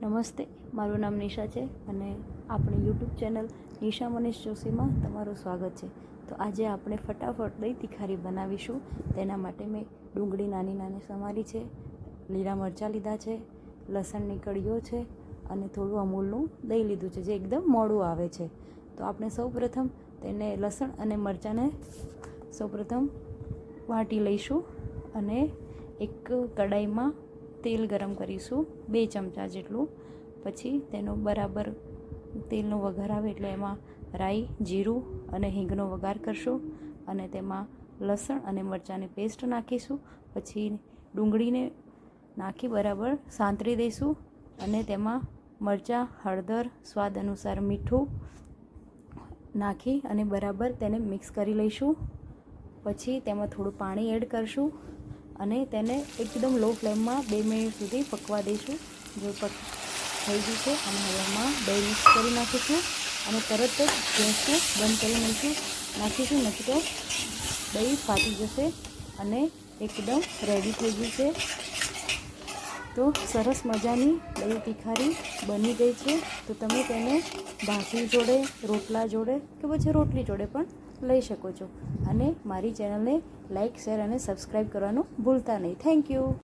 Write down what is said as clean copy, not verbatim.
નમસ્તે, મારું નામ નિશા છે અને આપણી યુટ્યુબ ચેનલ નિશા મનીષ જોશીમાં તમારું સ્વાગત છે. તો આજે આપણે ફટાફટ દહીં તિખારી બનાવીશું. તેના માટે મેં ડુંગળી નાની નાની સમારી છે, લીલા મરચાં લીધા છે, લસણની કળીઓ છે અને થોડું અમૂલનું દહીં લીધું છે, જે એકદમ મોડું આવે છે. તો આપણે સૌપ્રથમ તેને લસણ અને મરચાંને સૌપ્રથમ વાટી લઈશું અને એક કડાઈમાં તેલ ગરમ કરીશું 2 ચમચા જેટલું. પછી તેનો બરાબર તેલનો વઘાર આવે એટલે એમાં રાઈ, જીરું અને હિંગનો વઘાર કરશું અને તેમાં લસણ અને મરચાંની પેસ્ટ નાખીશું. પછી ડુંગળીને નાખી બરાબર સાંતળી દઈશું અને તેમાં મરચાં, હળદર, સ્વાદ અનુસાર મીઠું નાખી અને બરાબર તેને મિક્સ કરી લઈશું. પછી તેમાં થોડું પાણી એડ કરશું અને તેને એકદમ લો ફ્લેમમાં 2 મિનિટ સુધી પકવા દઈશું. જો થઈ ગયું છે અને હવે એમાં દહીં મિક્સ કરી નાખીશું અને તરત જ ગેસને બંધ કરી નાખીશું, નથી તો દહીં ફાટી જશે અને એકદમ રેડી થઈ ગયું છે. તો સરસ મજાની દહીં તિખારી બની ગઈ છે. તો તમે તેને ભાખરી જોડે, રોટલા જોડે કે પછી રોટલી જોડે પણ લઈ શકો છો. અને મારી ચેનલને લાઇક, શેર અને સબસ્ક્રાઈબ કરવાનું ભૂલતા નહીં. Thank you.